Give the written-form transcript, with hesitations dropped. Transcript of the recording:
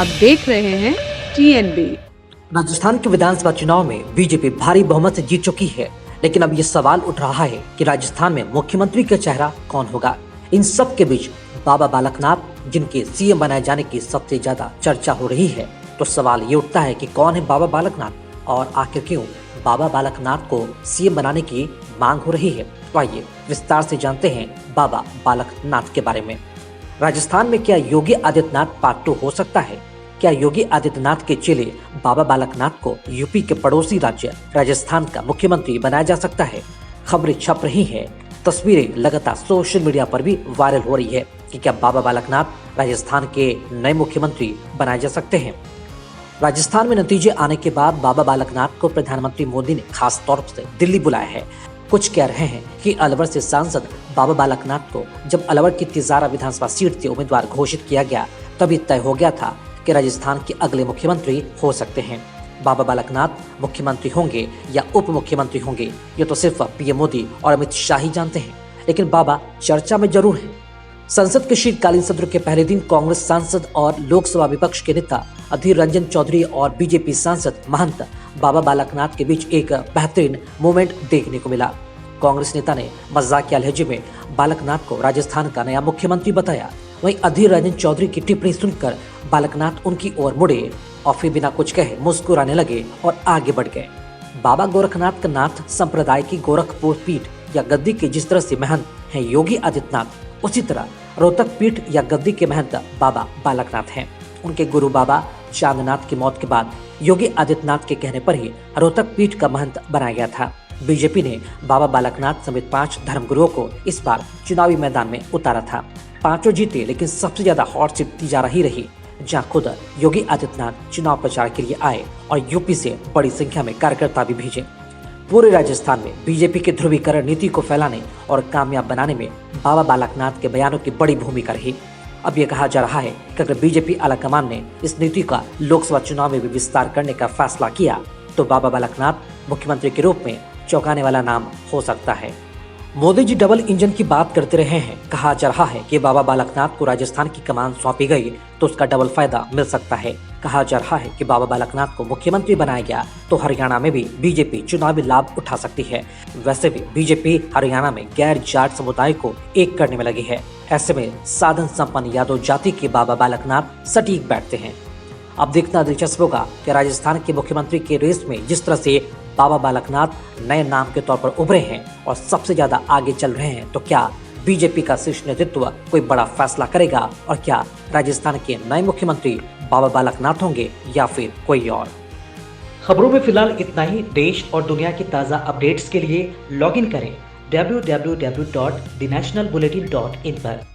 आप देख रहे हैं TNB। राजस्थान के विधानसभा चुनाव में बीजेपी भारी बहुमत से जीत चुकी है, लेकिन अब ये सवाल उठ रहा है कि राजस्थान में मुख्यमंत्री का चेहरा कौन होगा। इन सब के बीच बाबा बालकनाथ, जिनके सीएम बनाए जाने की सबसे ज्यादा चर्चा हो रही है, तो सवाल ये उठता है कि कौन है बाबा बालकनाथ और आखिर क्यों बाबा बालकनाथ को सीएम बनाने की मांग हो रही है। तो आइए विस्तार से जानते हैं बाबा बालकनाथ के बारे में। राजस्थान में क्या योगी आदित्यनाथ पार्ट 2 हो सकता है? क्या योगी आदित्यनाथ के चेले बाबा बालकनाथ को यूपी के पड़ोसी राज्य राजस्थान का मुख्यमंत्री बनाया जा सकता है? खबरें छप रही हैं, तस्वीरें लगातार सोशल मीडिया पर भी वायरल हो रही है कि क्या बाबा बालकनाथ राजस्थान के नए मुख्यमंत्री बनाए जा सकते हैं। राजस्थान में नतीजे आने के बाद बाबा बालकनाथ को प्रधानमंत्री मोदी ने खास तौर से दिल्ली बुलाया है। कुछ कह रहे हैं कि अलवर से सांसद बाबा बालकनाथ को जब अलवर की तिजारा विधानसभा सीट से उम्मीदवार घोषित किया गया, तभी तय हो गया था कि राजस्थान के अगले मुख्यमंत्री हो सकते हैं। बाबा बालकनाथ मुख्यमंत्री होंगे या उप मुख्यमंत्री होंगे, ये तो सिर्फ पीएम मोदी और अमित शाह ही जानते हैं, लेकिन बाबा चर्चा में जरूर हैं। संसद के शीतकालीन सत्र के पहले दिन कांग्रेस सांसद और लोकसभा विपक्ष के नेता अधीर रंजन चौधरी और बीजेपी सांसद महंत बाबा बालकनाथ के बीच एक बेहतरीन मूवमेंट देखने को मिला। कांग्रेस नेता ने मजाकिया लहजे में बालकनाथ को राजस्थान का नया मुख्यमंत्री बताया। वहीं अधीर रंजन चौधरी की टिप्पणी सुनकर बालकनाथ उनकी ओर मुड़े और फिर बिना कुछ कहे मुस्कुराने लगे और आगे बढ़ गए। बाबा गोरखनाथ का नाथ संप्रदाय की गोरखपुर पीठ या गद्दी के जिस तरह से महंत हैं योगी आदित्यनाथ, उसी तरह रोहतक पीठ या गद्दी के महंत बाबा बालकनाथ हैं। उनके गुरु बाबा चांदनाथ की मौत के बाद योगी आदित्यनाथ के कहने पर ही रोहतक पीठ का महंत बनाया गया था। बीजेपी ने बाबा बालकनाथ समेत 5 धर्मगुरुओं को इस बार चुनावी मैदान में उतारा था। 5 जीते, लेकिन सबसे ज्यादा हॉट सीट तिजारा ही रही, जहां खुद योगी आदित्यनाथ चुनाव प्रचार के लिए आए और यूपी से बड़ी संख्या में कार्यकर्ता भी भेजे। पूरे राजस्थान में बीजेपी के ध्रुवीकरण नीति को फैलाने और कामयाब बनाने में बाबा बालकनाथ के बयानों की बड़ी भूमिका रही। अब यह कहा जा रहा है कि अगर बीजेपी आलाकमान ने इस नीति का लोकसभा चुनाव में भी विस्तार करने का फैसला किया, तो बाबा बालकनाथ मुख्यमंत्री के रूप में चौंकाने वाला नाम हो सकता है। मोदी जी डबल इंजन की बात करते रहे हैं। कहा जा रहा है कि बाबा बालकनाथ को राजस्थान की कमान सौंपी गई तो उसका डबल फायदा मिल सकता है। कहा जा रहा है कि बाबा बालकनाथ को मुख्यमंत्री बनाया गया तो हरियाणा में भी बीजेपी चुनावी लाभ उठा सकती है। वैसे भी बीजेपी हरियाणा में गैर जाट समुदाय को एक करने में लगी है। ऐसे में साधन संपन्न यादव जाति के बाबा बालकनाथ सटीक बैठते हैं। अब देखना दिलचस्प होगा कि राजस्थान के मुख्यमंत्री के रेस में जिस तरह से बाबा बालकनाथ नए नाम के तौर पर उभरे हैं और सबसे ज्यादा आगे चल रहे हैं, तो क्या बीजेपी का शीर्ष नेतृत्व कोई बड़ा फैसला करेगा और क्या राजस्थान के नए मुख्यमंत्री बाबा बालकनाथ होंगे या फिर कोई और। खबरों में फिलहाल इतना ही। देश और दुनिया की ताज़ा अपडेट्स के लिए लॉगिन करें www.thenationalbulletin.in पर।